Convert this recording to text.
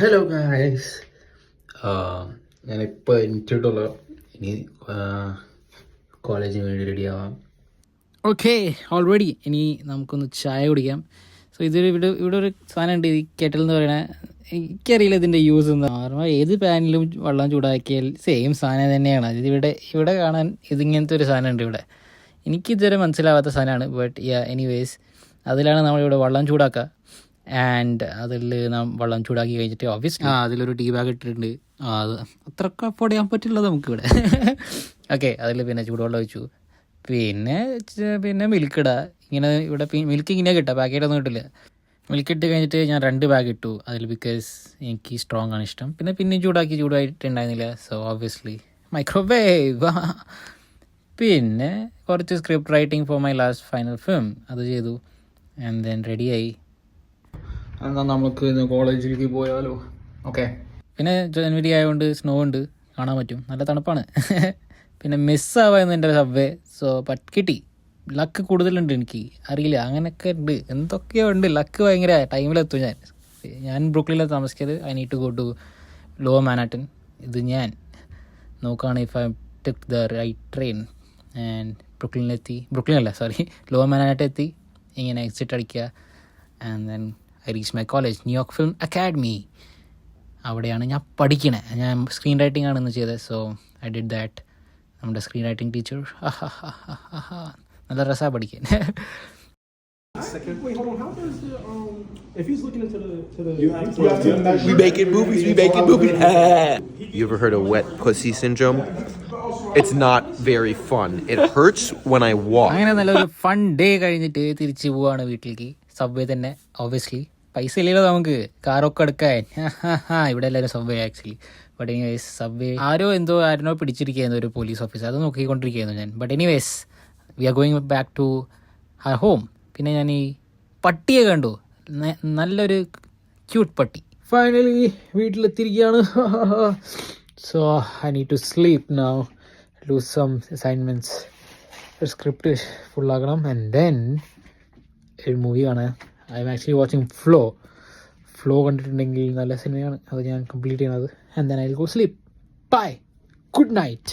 Hello guys, ഞാനിപ്പോൾ എനിച്ചിട്ടുള്ള ഇനി കോളേജിന് വേണ്ടി റെഡി ആവാം. ഓക്കെ, ഓൾറെഡി ഇനി നമുക്കൊന്ന് ചായ കുടിക്കാം. സോ ഇവിടെ ഒരു സാധനം ഉണ്ട്, ഈ കെറ്റിൽ എന്ന് പറയണ. എനിക്കറിയില്ല ഇതിൻ്റെ യൂസ് എന്താ. നോർമൽ ഏത് പാനിലും വെള്ളം ചൂടാക്കിയാൽ സെയിം സാധനം തന്നെയാണ്. ഇവിടെ കാണാൻ ഇതിങ്ങനത്തെ ഒരു സാധനം ഉണ്ട് ഇവിടെ. എനിക്കിതുവരെ മനസ്സിലാവാത്ത സാധനമാണ്. ബട്ട് എനിവേസ് അതിലാണ് നമ്മളിവിടെ വെള്ളം ചൂടാക്കുക. ആൻഡ് അതിൽ നാം വെള്ളം ചൂടാക്കി കഴിഞ്ഞിട്ട് ഓബ്വിയസ്ലി അതിലൊരു ടീ ബാഗ് ഇട്ടിട്ടുണ്ട്. അത് അത്രക്ക് അഫോർഡ് ചെയ്യാൻ പറ്റില്ല നമുക്കിവിടെ. ഓക്കെ, അതിൽ പിന്നെ ചൂടുവെള്ളം ഒഴിച്ചു. പിന്നെ മിൽക്ക് ഇടുക. ഇങ്ങനെ ഇവിടെ മിൽക്ക് ഇങ്ങനെ കിട്ടുക, പാക്കറ്റൊന്നും കിട്ടില്ല. മിൽക്ക് ഇട്ട് കഴിഞ്ഞിട്ട് ഞാൻ 2 ബാഗ് ഇട്ടു അതിൽ, ബിക്കോസ് എനിക്ക് സ്ട്രോങ് ആണ് ഇഷ്ടം. പിന്നെയും ചൂടായിട്ടുണ്ടായിരുന്നില്ല. So obviously microwave. പിന്നെ കുറച്ച് script writing for my last final film അത് ചെയ്തു. ആൻഡ് ദെൻ റെഡിയായി. എന്നാൽ നമുക്ക് ഇന്ന് കോളേജിലേക്ക് പോയാലോ? ഓക്കെ. പിന്നെ ജനുവരി ആയതുകൊണ്ട് സ്നോ ഉണ്ട്, കാണാൻ പറ്റും, നല്ല തണുപ്പാണ്. പിന്നെ മിസ്സാവായിരുന്നു എൻ്റെ സബ്വേ. സോ കിട്ടി. ലക്ക് കൂടുതലുണ്ട് എനിക്ക്, അറിയില്ല, അങ്ങനെയൊക്കെ ഉണ്ട്, എന്തൊക്കെയോ ഉണ്ട്. ലക്ക് ഭയങ്കര ടൈമിലെത്തും. ഞാൻ ബ്രൂക്ലിനിലാണ് താമസിക്കുന്നത്. I need to go to lower Manhattan. ഇത് ഞാൻ നോക്കുകയാണ് if I took the right train. And lower Manhattan എത്തി. ഇങ്ങനെ എക്സിറ്റ് അടിക്കുക. And then I reach my college, New York film academy. അവിടെയാണ് ഞാൻ പഠിക്കണേ. ഞാൻ സ്ക്രീൻ റൈറ്റിംഗ് ആണ് ഇന്ന് ചെയ്തത്. So I did that. നമ്മുടെ സ്ക്രീൻ റൈറ്റിംഗ് ടീച്ചർ നല്ല രസമാണ് പഠിക്കാൻ. Wait, hold on. How does the if he's looking into the We making movies. You ever heard of wet pussy syndrome? It's not very fun. It hurts when I walk. അങ്ങനെ നല്ലൊരു fun day കഴിഞ്ഞിട്ട് തിരിച്ചു പോവാണ് വീട്ടിലേക്ക്. Subway തന്നെ obviously. പൈസ ഇല്ലല്ലോ നമുക്ക് കാറൊക്കെ എടുക്കാൻ. ഇവിടെ എല്ലാവരും subway actually. But anyways subway ആരോ പിടിച്ചിരിക്കുകയായിരുന്നു, ഒരു പോലീസ് ഓഫീസർ. അത് നോക്കിക്കൊണ്ടിരിക്കുകയായിരുന്നു ഞാൻ. But anyways we are going back to her home. പിന്നെ ഞാൻ ഈ പട്ടിയെ കണ്ടു, നല്ലൊരു ക്യൂട്ട് പട്ടി. ഫൈനലി വീട്ടിലെത്തിയിരിക്കുകയാണ്. So I need to sleep now, do some assignments, ഒരു സ്ക്രിപ്റ്റ് ഫുള്ളാക്കണം. ആൻഡ് ദെൻ ഒരു മൂവി കാണാൻ. I am actually watching Flow കണ്ടിട്ടുണ്ടെങ്കിൽ നല്ല സിനിമയാണ്, അത് ഞാൻ കംപ്ലീറ്റ് ചെയ്യണത്. And then I will go sleep. Bye, good night.